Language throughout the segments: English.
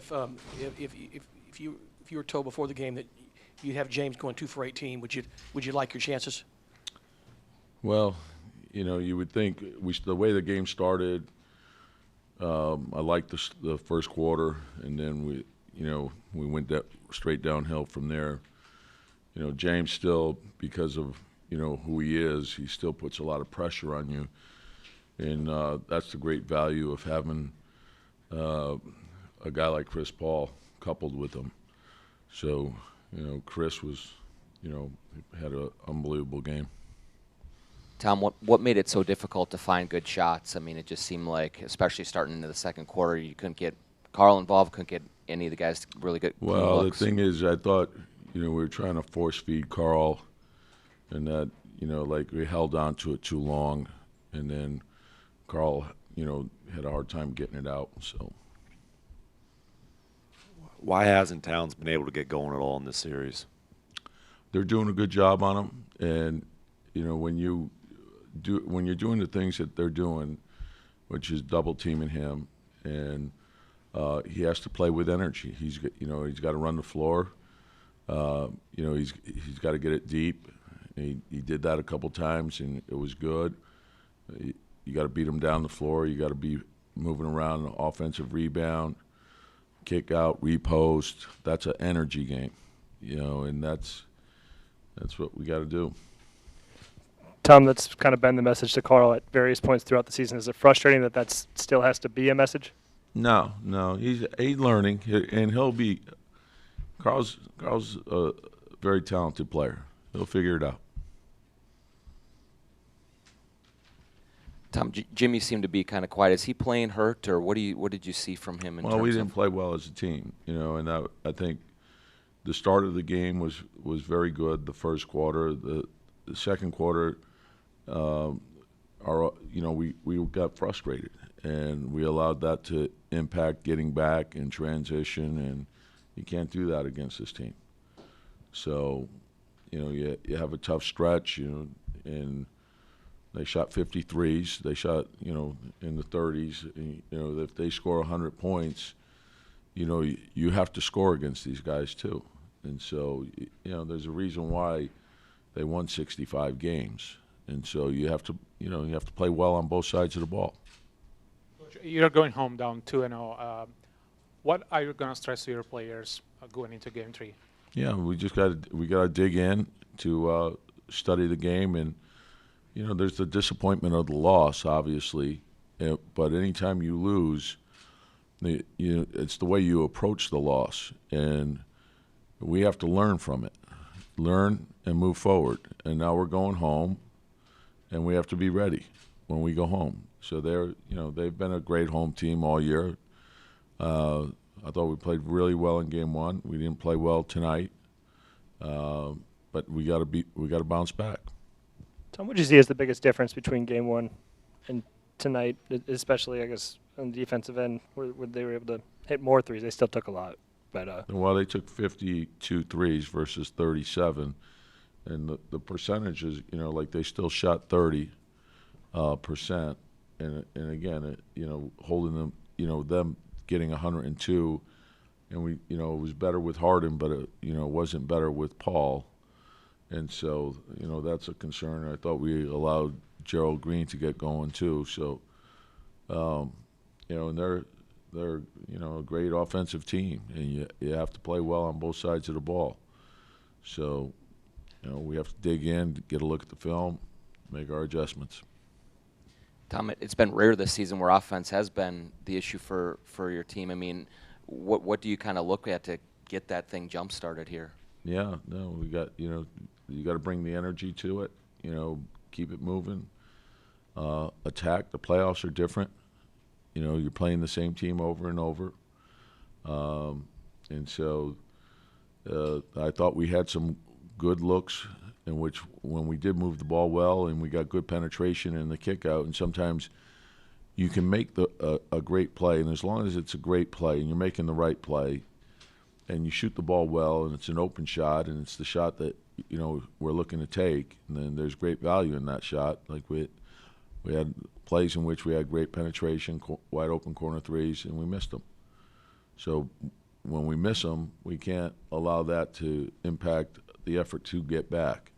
Tom, if you were told before the game that you'd have James going 2 for 18, would you like your chances? Well, you would think the way the game started. I liked the first quarter, and then we went straight downhill from there. James still, because of who he is, he still puts a lot of pressure on you, and that's the great value of having a guy like Chris Paul coupled with him. So Chris was had an unbelievable game. Tom, what made it so difficult to find good shots? I mean, it just seemed like, especially starting into the second quarter, you couldn't get Karl involved, couldn't get any of the guys really good Well, looks. The thing is, I thought, we were trying to force feed Karl, and that, we held on to it too long, and then Karl, had a hard time getting it out. So, why hasn't Towns been able to get going at all in this series? They're doing a good job on him, and when you're doing the things that they're doing, which is double teaming him, and he has to play with energy. He's got to run the floor. He's got to get it deep. He did that a couple times, and it was good. You got to beat him down the floor. You got to be moving around, offensive rebound, kick out, repost. That's an energy game, and that's what we got to do. Tom, that's kind of been the message to Karl at various points throughout the season. Is it frustrating that still has to be a message? No, he's learning, and he'll be. Karl's a very talented player. He'll figure it out. Tom, Jimmy seemed to be kind of quiet. Is he playing hurt, or what did you see from him? Well, we didn't play well as a team, and I think the start of the game was very good. The first quarter, the second quarter. We got frustrated, and we allowed that to impact getting back in transition, and you can't do that against this team. So, you have a tough stretch, and they shot 53s. They shot, in the 30s. If they score 100 points, you have to score against these guys too. And so, there's a reason why they won 65 games. And so you have to play well on both sides of the ball. You're going home down 2-0. What are you going to stress to your players going into Game 3? Yeah, we got to dig in to study the game, and there's the disappointment of the loss, obviously. But anytime you lose, it's the way you approach the loss, and we have to learn from it, learn and move forward. And now we're going home. And we have to be ready when we go home. So they've been a great home team all year. I thought we played really well in Game 1. We didn't play well tonight, but we got to bounce back. Tom, what do you see as the biggest difference between Game 1 and tonight, especially I guess on the defensive end, where they were able to hit more threes? They still took a lot, but well, they took 52 threes versus 37. And the percentages, they still shot 30%, and again, holding them, them getting 102, and we, it was better with Harden, but it wasn't better with Paul, and so that's a concern. I thought we allowed Gerald Green to get going too, so and they're a great offensive team, and you have to play well on both sides of the ball, so. We have to dig in, get a look at the film, make our adjustments. Tom, it's been rare this season where offense has been the issue for your team. I mean, what do you kind of look at to get that thing jump-started here? Yeah, no, we got, you got to bring the energy to it, keep it moving, attack. The playoffs are different. You're playing the same team over and over. And so I thought we had some good looks in which when we did move the ball well and we got good penetration in the kick out, and sometimes you can make a great play, and as long as it's a great play and you're making the right play and you shoot the ball well and it's an open shot and it's the shot that we're looking to take, and then there's great value in that shot. Like we had plays in which we had great penetration, wide open corner threes, and we missed them. So when we miss them, we can't allow that to impact the effort to get back.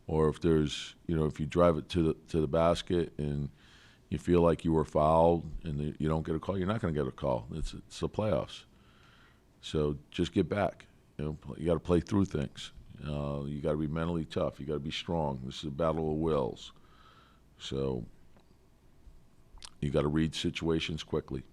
Or if there's, if you drive it to the basket and you feel like you were fouled and you don't get a call, you're not going to get a call. It's the playoffs. So just get back. You got to play through things. You got to be mentally tough. You got to be strong. This is a battle of wills. So you got to read situations quickly.